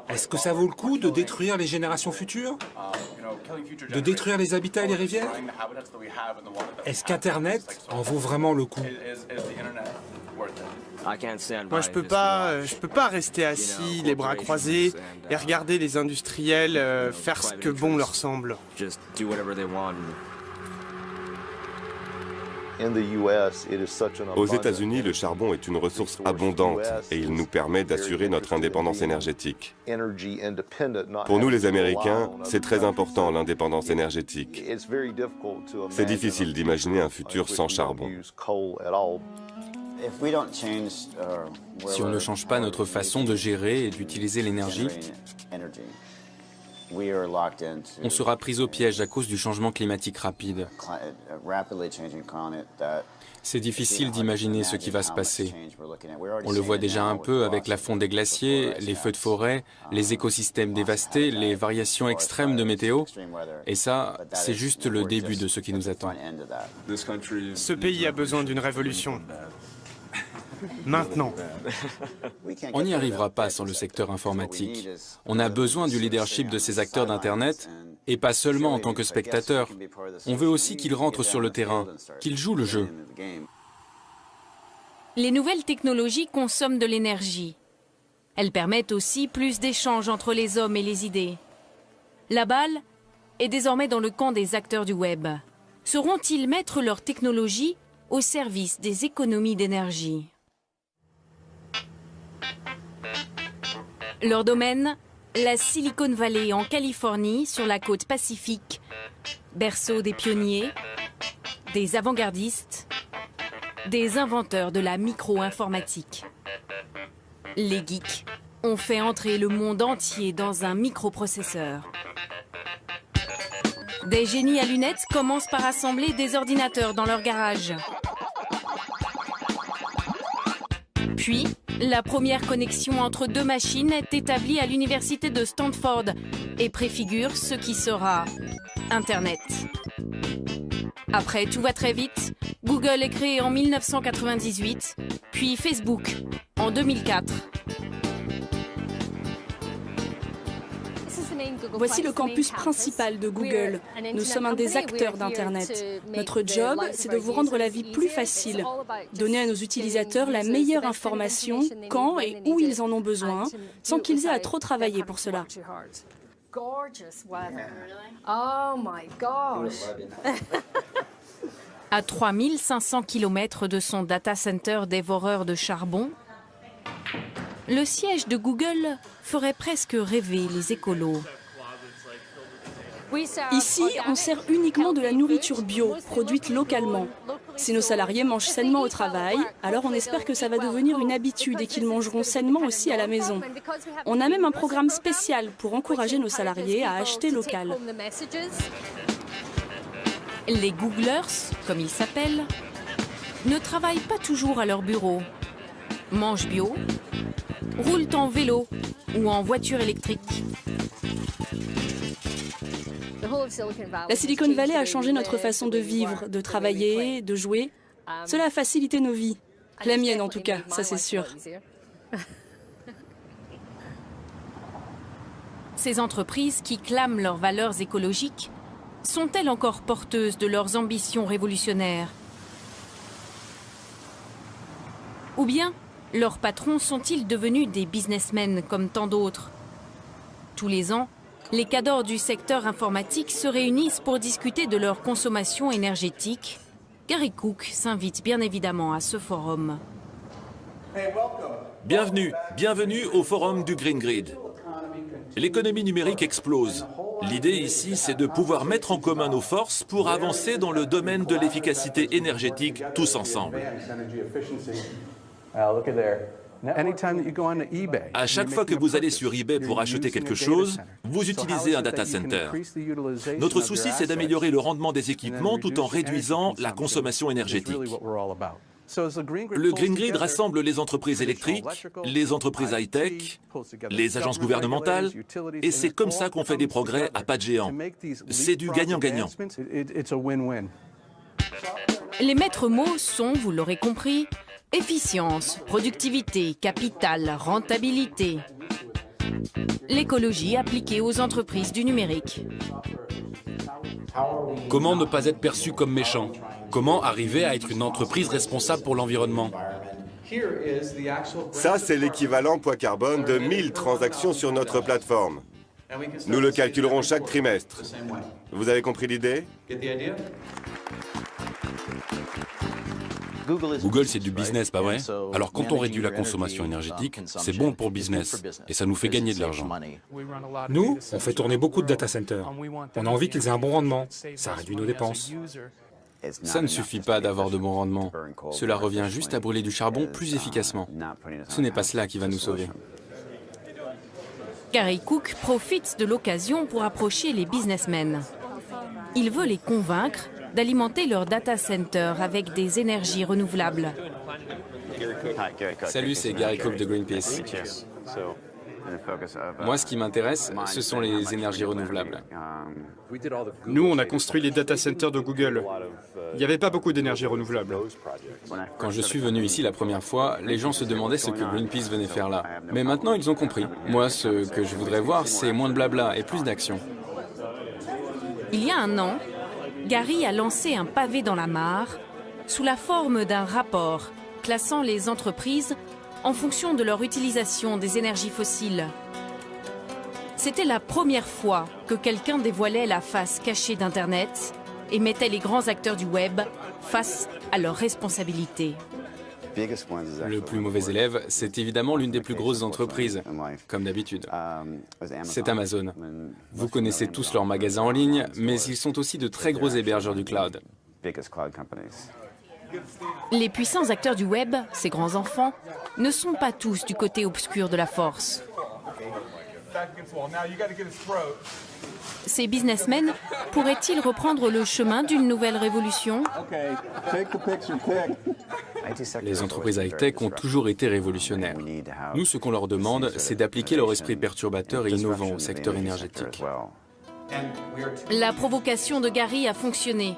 Speaker 18: Est-ce que ça vaut le coup de détruire les générations futures? De détruire les habitats et les rivières? Est-ce qu'Internet en vaut vraiment le coup?
Speaker 20: Moi, je peux pas rester assis, les bras croisés, et regarder les industriels faire ce que bon leur semble.
Speaker 14: Aux États-Unis, le charbon est une ressource abondante et il nous permet d'assurer notre indépendance énergétique. Pour nous, les Américains, c'est très important, l'indépendance énergétique. C'est difficile d'imaginer un futur sans charbon.
Speaker 7: Si on ne change pas notre façon de gérer et d'utiliser l'énergie, on sera pris au piège à cause du changement climatique rapide. C'est difficile d'imaginer ce qui va se passer. On le voit déjà un peu avec la fonte des glaciers, les feux de forêt, les écosystèmes dévastés, les variations extrêmes de météo. Et ça, c'est juste le début de ce qui nous attend.
Speaker 20: Ce pays a besoin d'une révolution. Maintenant.
Speaker 7: On n'y arrivera pas sans le secteur informatique. On a besoin du leadership de ces acteurs d'Internet Et pas seulement en tant que spectateur. On veut aussi qu'ils rentrent sur le terrain, qu'ils jouent le jeu.
Speaker 2: Les nouvelles technologies consomment de l'énergie. Elles permettent aussi plus d'échanges entre les hommes et les idées. La balle est désormais dans le camp des acteurs du web. Sauront-ils mettre leur technologie au service des économies d'énergie? Leur domaine, la Silicon Valley en Californie, sur la côte pacifique, berceau des pionniers, des avant-gardistes, des inventeurs de la micro-informatique. Les geeks ont fait entrer le monde entier dans un microprocesseur. Des génies à lunettes commencent par assembler des ordinateurs dans leur garage. Puis, la première connexion entre deux machines est établie à l'université de Stanford et préfigure ce qui sera Internet. Après, tout va très vite. Google est créé en 1998, puis Facebook en 2004.
Speaker 21: Voici le campus principal de Google. Nous sommes un des acteurs d'Internet. Notre job, c'est de vous rendre la vie plus facile, donner à nos utilisateurs la meilleure information quand et où ils en ont besoin, sans qu'ils aient à trop travailler pour cela.
Speaker 2: À 3500 km de son data center dévoreur de charbon, le siège de Google ferait presque rêver les écolos.
Speaker 21: Ici, on sert uniquement de la nourriture bio, produite localement. Si nos salariés mangent sainement au travail, alors on espère que ça va devenir une habitude et qu'ils mangeront sainement aussi à la maison. On a même un programme spécial pour encourager nos salariés à acheter local.
Speaker 2: Les Googlers, comme ils s'appellent, ne travaillent pas toujours à leur bureau, mangent bio, roulent en vélo ou en voiture électrique.
Speaker 21: La Silicon Valley a changé notre façon de vivre, de travailler, de jouer. Cela a facilité nos vies. La mienne en tout cas, ça c'est sûr.
Speaker 2: Ces entreprises qui clament leurs valeurs écologiques sont-elles encore porteuses de leurs ambitions révolutionnaires? Ou bien, leurs patrons sont-ils devenus des businessmen comme tant d'autres? Tous les ans, les cadors du secteur informatique se réunissent pour discuter de leur consommation énergétique. Gary Cook s'invite bien évidemment à ce forum.
Speaker 19: Bienvenue au forum du Green Grid. L'économie numérique explose. L'idée ici, c'est de pouvoir mettre en commun nos forces pour avancer dans le domaine de l'efficacité énergétique tous ensemble. À chaque fois que vous allez sur eBay pour acheter quelque chose, vous utilisez un data center. Notre souci, c'est d'améliorer le rendement des équipements tout en réduisant la consommation énergétique. Le Green Grid rassemble les entreprises électriques, les entreprises high-tech, les agences gouvernementales, et c'est comme ça qu'on fait des progrès à pas de géant. C'est du gagnant-gagnant.
Speaker 2: Les maîtres mots sont, vous l'aurez compris, efficience, productivité, capital, rentabilité. L'écologie appliquée aux entreprises du numérique.
Speaker 18: Comment ne pas être perçu comme méchant? Comment arriver à être une entreprise responsable pour l'environnement?
Speaker 14: Ça, c'est l'équivalent poids carbone de 1000 transactions sur notre plateforme. Nous le calculerons chaque trimestre. Vous avez compris l'idée?
Speaker 18: Google, c'est du business, pas vrai? Alors quand on réduit la consommation énergétique, c'est bon pour le business et ça nous fait gagner de l'argent.
Speaker 16: Nous, on fait tourner beaucoup de data centers. On a envie qu'ils aient un bon rendement. Ça réduit nos dépenses.
Speaker 7: Ça ne suffit pas d'avoir de bons rendements. Cela revient juste à brûler du charbon plus efficacement. Ce n'est pas cela qui va nous sauver.
Speaker 2: Gary Cook profite de l'occasion pour approcher les businessmen. Il veut les convaincre d'alimenter leur data center avec des énergies renouvelables.
Speaker 7: Salut, c'est Gary Cook de Greenpeace. Moi, ce qui m'intéresse, ce sont les énergies renouvelables.
Speaker 16: Nous, on a construit les data centers de Google. Il n'y avait pas beaucoup d'énergie renouvelable.
Speaker 7: Quand je suis venu ici la première fois, les gens se demandaient ce que Greenpeace venait faire là. Mais maintenant, ils ont compris. Moi, ce que je voudrais voir, c'est moins de blabla et plus d'action.
Speaker 2: Il y a un an, Gary a lancé un pavé dans la mare sous la forme d'un rapport classant les entreprises en fonction de leur utilisation des énergies fossiles. C'était la première fois que quelqu'un dévoilait la face cachée d'Internet et mettait les grands acteurs du web face à leurs responsabilités.
Speaker 7: Le plus mauvais élève, c'est évidemment l'une des plus grosses entreprises, comme d'habitude. C'est Amazon. Vous connaissez tous leurs magasins en ligne, mais ils sont aussi de très gros hébergeurs du cloud.
Speaker 2: Les puissants acteurs du web, ces grands enfants, ne sont pas tous du côté obscur de la force. Ces businessmen pourraient-ils reprendre le chemin d'une nouvelle révolution?
Speaker 7: Les entreprises high-tech ont toujours été révolutionnaires. Nous, ce qu'on leur demande, c'est d'appliquer leur esprit perturbateur et innovant au secteur énergétique.
Speaker 2: La provocation de Gary a fonctionné.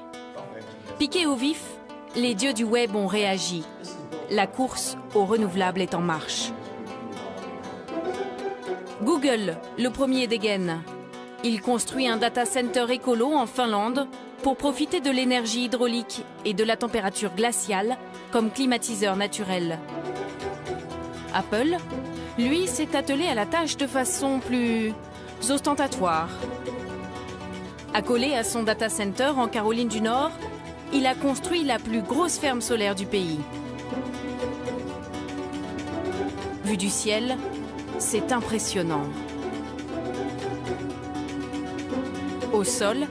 Speaker 2: Piqués au vif, les dieux du web ont réagi. La course au renouvelable est en marche. Google, le premier dégaine. Il construit un data center écolo en Finlande pour profiter de l'énergie hydraulique et de la température glaciale comme climatiseur naturel. Apple, lui, s'est attelé à la tâche de façon plus ostentatoire. Accolé à son data center en Caroline du Nord, il a construit la plus grosse ferme solaire du pays. Vu du ciel, c'est impressionnant. Au sol,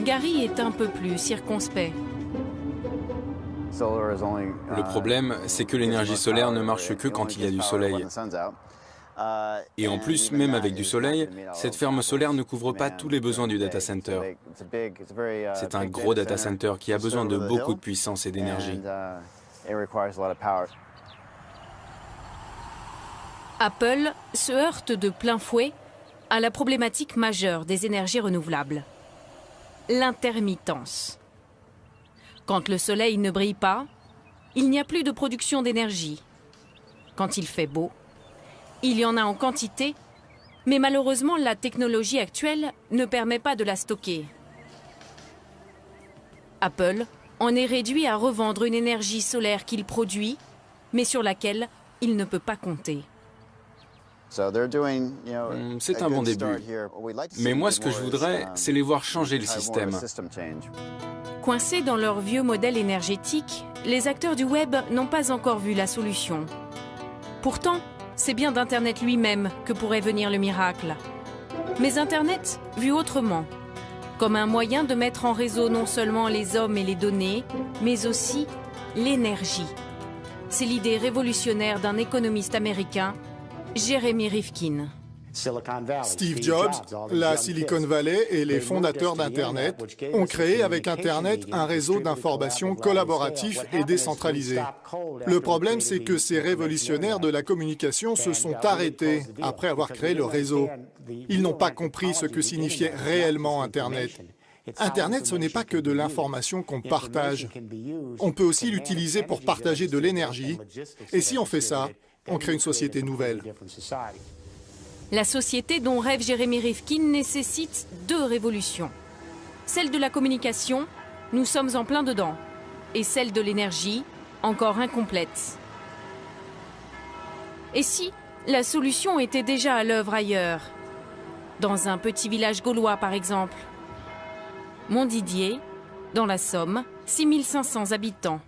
Speaker 2: Gary est un peu plus circonspect.
Speaker 7: Le problème, c'est que l'énergie solaire ne marche que quand il y a du soleil. Et en plus, même avec du soleil, cette ferme solaire ne couvre pas tous les besoins du data center. C'est un gros data center qui a besoin de beaucoup de puissance et d'énergie.
Speaker 2: Apple se heurte de plein fouet à la problématique majeure des énergies renouvelables, l'intermittence. Quand le soleil ne brille pas, il n'y a plus de production d'énergie. Quand il fait beau, il y en a en quantité, mais malheureusement la technologie actuelle ne permet pas de la stocker. Apple en est réduit à revendre une énergie solaire qu'il produit, mais sur laquelle il ne peut pas compter.
Speaker 7: C'est un bon début. Mais moi, ce que je voudrais, c'est les voir changer le système.
Speaker 2: Coincés dans leur vieux modèle énergétique, les acteurs du web n'ont pas encore vu la solution. Pourtant, c'est bien d'Internet lui-même que pourrait venir le miracle. Mais Internet, vu autrement, comme un moyen de mettre en réseau non seulement les hommes et les données, mais aussi l'énergie. C'est l'idée révolutionnaire d'un économiste américain, Jeremy Rifkin.
Speaker 3: Steve Jobs, la Silicon Valley et les fondateurs d'Internet ont créé avec Internet un réseau d'information collaboratif et décentralisé. Le problème, c'est que ces révolutionnaires de la communication se sont arrêtés après avoir créé le réseau. Ils n'ont pas compris ce que signifiait réellement Internet. Internet, ce n'est pas que de l'information qu'on partage. On peut aussi l'utiliser pour partager de l'énergie. Et si on fait ça, on crée une société nouvelle.
Speaker 2: La société dont rêve Jeremy Rifkin nécessite deux révolutions. Celle de la communication, nous sommes en plein dedans, et celle de l'énergie, encore incomplète. Et si la solution était déjà à l'œuvre ailleurs? Dans un petit village gaulois, par exemple. Montdidier, dans la Somme, 6500 habitants.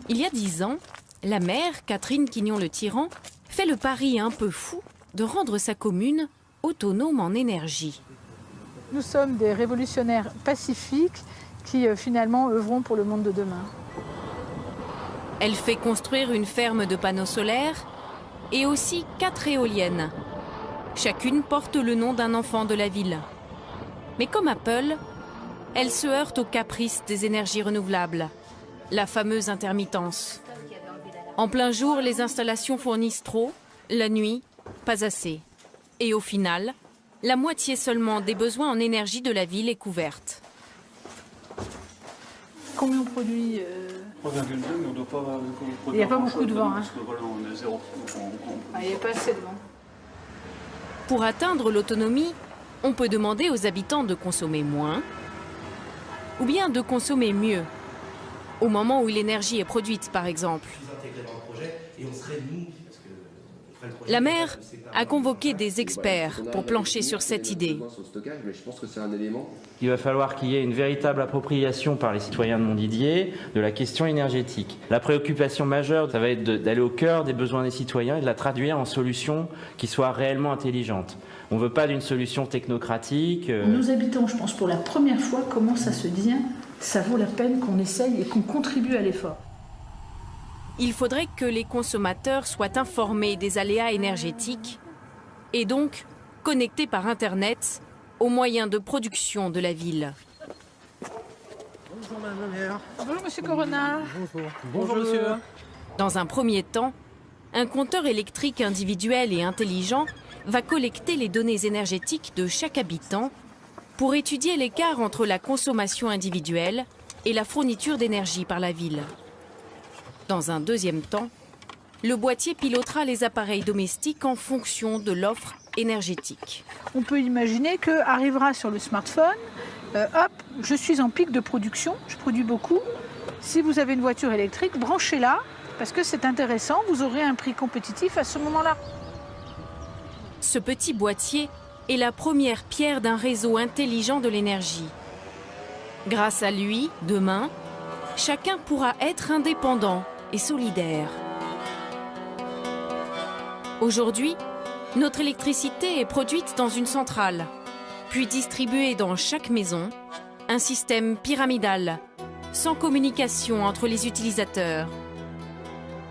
Speaker 2: Il y a 10 ans, la maire, Catherine Quignon-le-Tyran, fait le pari un peu fou de rendre sa commune autonome en énergie.
Speaker 22: Nous sommes des révolutionnaires pacifiques qui finalement œuvront pour le monde de demain.
Speaker 2: Elle fait construire une ferme de panneaux solaires et aussi 4 éoliennes. Chacune porte le nom d'un enfant de la ville. Mais comme Apple, elle se heurte aux caprices des énergies renouvelables, la fameuse intermittence. En plein jour, les installations fournissent trop, la nuit, pas assez. Et au final, la moitié seulement des besoins en énergie de la ville est couverte.
Speaker 22: Combien on produit
Speaker 23: 3,2, mais on ne doit pas...
Speaker 22: Il n'y a pas beaucoup de vent.
Speaker 23: Parce que voilà, on est à zéro.
Speaker 22: Il n'y a pas assez de vent.
Speaker 2: Pour atteindre l'autonomie, On peut demander aux habitants de consommer moins ou bien de consommer mieux, au moment où l'énergie est produite, par exemple. La maire a convoqué des experts pour plancher sur cette idée.
Speaker 11: Il va falloir qu'il y ait une véritable appropriation par les citoyens de Montdidier de la question énergétique. La préoccupation majeure, ça va être d'aller au cœur des besoins des citoyens et de la traduire en solutions qui soient réellement intelligentes. On ne veut pas d'une solution technocratique.
Speaker 4: Nos habitants, je pense, pour la première fois, commencent à se dire « ça vaut la peine qu'on essaye et qu'on contribue à l'effort ».
Speaker 2: Il faudrait que les consommateurs soient informés des aléas énergétiques et donc connectés par Internet aux moyens de production de la ville.
Speaker 22: Bonjour Madame la maire. Bonjour Monsieur Corona.
Speaker 23: Bonjour. Bonjour Monsieur.
Speaker 2: Dans un premier temps, un compteur électrique individuel et intelligent va collecter les données énergétiques de chaque habitant pour étudier l'écart entre la consommation individuelle et la fourniture d'énergie par la ville. Dans un deuxième temps, le boîtier pilotera les appareils domestiques en fonction de l'offre énergétique.
Speaker 22: On peut imaginer qu'arrivera sur le smartphone, hop, je suis en pic de production, je produis beaucoup. Si vous avez une voiture électrique, branchez-la, parce que c'est intéressant, vous aurez un prix compétitif à ce moment-là.
Speaker 2: Ce petit boîtier est la première pierre d'un réseau intelligent de l'énergie. Grâce à lui, demain, chacun pourra être indépendant et solidaire. Aujourd'hui, notre électricité est produite dans une centrale, puis distribuée dans chaque maison, un système pyramidal, sans communication entre les utilisateurs.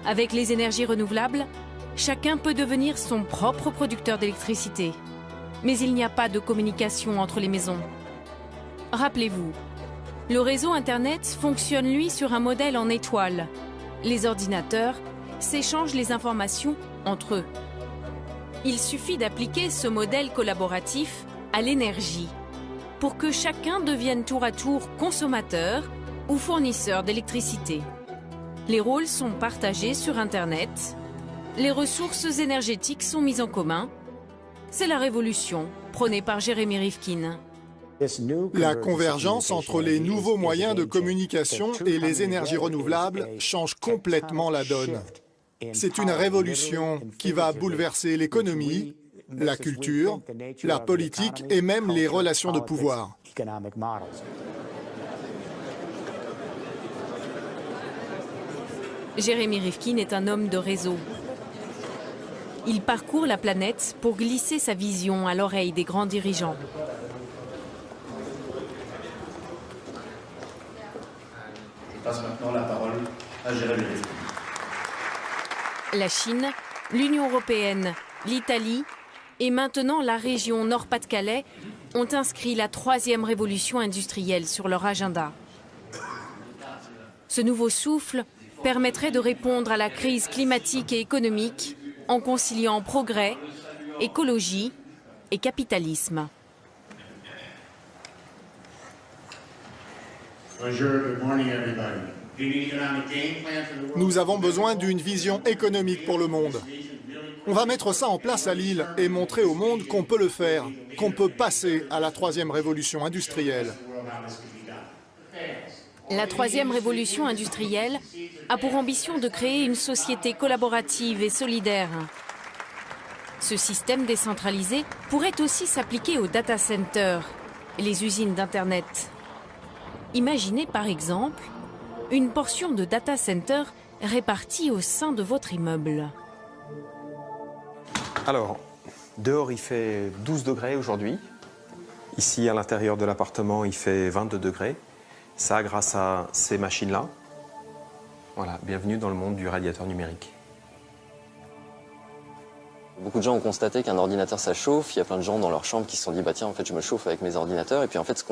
Speaker 2: Avec les énergies renouvelables, chacun peut devenir son propre producteur d'électricité. Mais il n'y a pas de communication entre les maisons. Rappelez-vous, le réseau Internet fonctionne, lui, sur un modèle en étoile. Les ordinateurs s'échangent les informations entre eux. Il suffit d'appliquer ce modèle collaboratif à l'énergie pour que chacun devienne tour à tour consommateur ou fournisseur d'électricité. Les rôles sont partagés sur Internet. Les ressources énergétiques sont mises en commun. C'est la révolution prônée par Jérémy Rivkin.
Speaker 3: La convergence entre les nouveaux moyens de communication et les énergies renouvelables change complètement la donne. C'est une révolution qui va bouleverser l'économie, la culture, la politique et même les relations de pouvoir.
Speaker 2: Jérémy Rivkin est un homme de réseau. Il parcourt la planète pour glisser sa vision à l'oreille des grands dirigeants.
Speaker 23: Je passe maintenant la parole à Jérémy Rivkin.
Speaker 2: La Chine, l'Union européenne, l'Italie et maintenant la région Nord-Pas-de-Calais ont inscrit la 3e révolution industrielle sur leur agenda. Ce nouveau souffle permettrait de répondre à la crise climatique et économique en conciliant progrès, écologie et capitalisme.
Speaker 3: Nous avons besoin d'une vision économique pour le monde. On va mettre ça en place à Lille et montrer au monde qu'on peut le faire, qu'on peut passer à la 3e révolution industrielle.
Speaker 2: La 3e révolution industrielle a pour ambition de créer une société collaborative et solidaire. Ce système décentralisé pourrait aussi s'appliquer aux data centers, les usines d'Internet. Imaginez par exemple une portion de data center répartie au sein de votre immeuble.
Speaker 5: Alors, dehors il fait 12 degrés aujourd'hui. Ici à l'intérieur de l'appartement il fait 22 degrés. Ça grâce à ces machines-là. Voilà, bienvenue dans le monde du radiateur numérique.
Speaker 6: Beaucoup de gens ont constaté qu'un ordinateur ça chauffe. Il y a plein de gens dans leur chambre qui se sont dit bah tiens en fait je me chauffe avec mes ordinateurs. Et puis en fait ce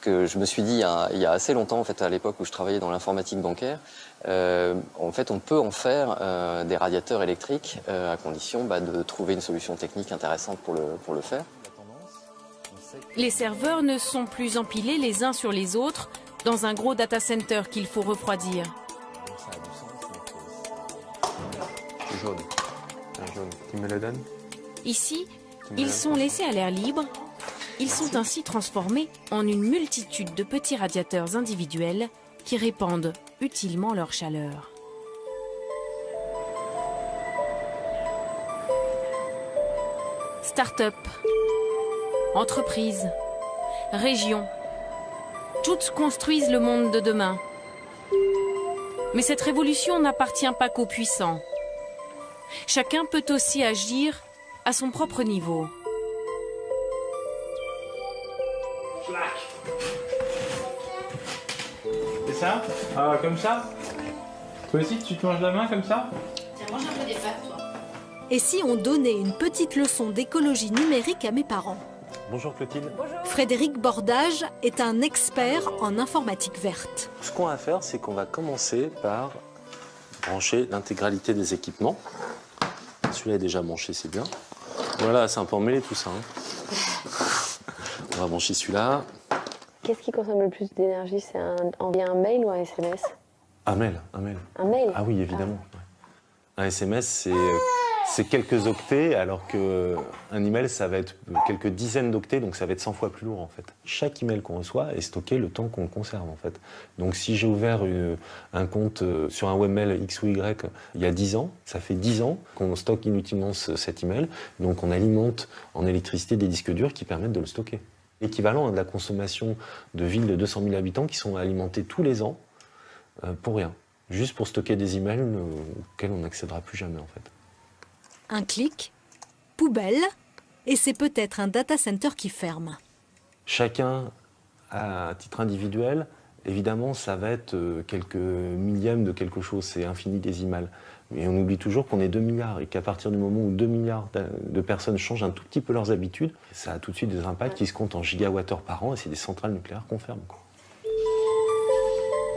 Speaker 6: que je me suis dit il y a assez longtemps en fait à l'époque où je travaillais dans l'informatique bancaire, en fait on peut en faire des radiateurs électriques à condition de trouver une solution technique intéressante pour le faire.
Speaker 2: Les serveurs ne sont plus empilés les uns sur les autres dans un gros data center qu'il faut refroidir.
Speaker 5: Jaune. Un jaune. Tu me le donnes?
Speaker 2: Ici, ils sont laissés à l'air libre Ils sont ainsi transformés en une multitude de petits radiateurs individuels qui répandent utilement leur chaleur. Start-up, entreprises, régions, toutes construisent le monde de demain. Mais cette révolution n'appartient pas qu'aux puissants. Chacun peut aussi agir à son propre niveau.
Speaker 11: C'est ça? Ah, comme ça? Toi aussi, tu te manges la main comme ça?
Speaker 15: Tiens, mange un peu des pâtes, toi.
Speaker 1: Et si on donnait une petite leçon d'écologie numérique à mes parents?
Speaker 8: Bonjour Clotilde.
Speaker 1: Bonjour. Frédéric Bordage est un expert en informatique verte.
Speaker 8: Ce qu'on va faire, c'est qu'on va commencer par brancher l'intégralité des équipements. Celui-là est déjà branché, c'est bien. Voilà, c'est un peu emmêlé tout ça. On va brancher celui-là.
Speaker 9: Qu'est-ce qui consomme le plus d'énergie? C'est envoyer un mail ou un SMS?
Speaker 8: Un mail.
Speaker 9: Un mail?
Speaker 8: Ah oui, évidemment. Un SMS, c'est quelques octets, alors qu'un email, ça va être quelques dizaines d'octets, donc ça va être 100 fois plus lourd en fait. Chaque email qu'on reçoit est stocké le temps qu'on le conserve en fait. Donc si j'ai ouvert un compte sur un webmail X ou Y il y a 10 ans, ça fait 10 ans qu'on stocke inutilement cet email, donc on alimente en électricité des disques durs qui permettent de le stocker. Équivalent à de la consommation de villes de 200 000 habitants qui sont alimentées tous les ans pour rien. Juste pour stocker des emails auxquels on n'accédera plus jamais en fait.
Speaker 1: Un clic, poubelle, et c'est peut-être un data center qui ferme.
Speaker 8: Chacun, à titre individuel, évidemment, ça va être quelques millièmes de quelque chose, c'est infinitésimal. Mais on oublie toujours qu'on est 2 milliards et qu'à partir du moment où 2 milliards de personnes changent un tout petit peu leurs habitudes, ça a tout de suite des impacts qui se comptent en gigawattheures par an et c'est des centrales nucléaires qu'on ferme.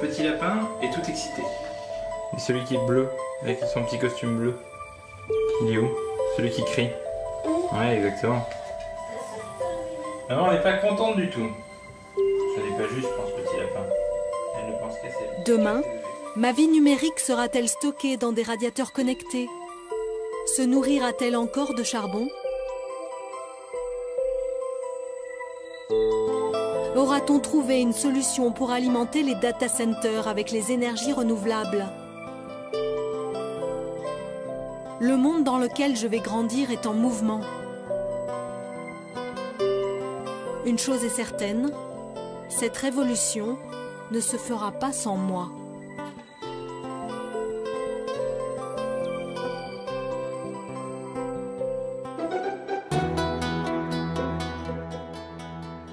Speaker 11: Petit lapin est tout excité. Et celui qui est bleu, avec son petit costume bleu, il est où? Celui qui crie. Ouais, exactement. Maman, elle n'est pas contente du tout. Ça n'est pas juste, je pense, petit lapin. Elle ne pense qu'à ses...
Speaker 1: Demain, ma vie numérique sera-t-elle stockée dans des radiateurs connectés? Se nourrira-t-elle encore de charbon? Aura-t-on trouvé une solution pour alimenter les data centers avec les énergies renouvelables? Le monde dans lequel je vais grandir est en mouvement. Une chose est certaine, cette révolution ne se fera pas sans moi.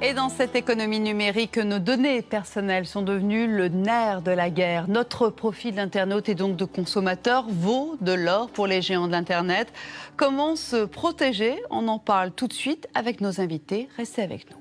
Speaker 10: Et dans cette économie numérique, nos données personnelles sont devenues le nerf de la guerre. Notre profil d'internaute et donc de consommateur vaut de l'or pour les géants de l'Internet. Comment se protéger? On en parle tout de suite avec nos invités. Restez avec nous.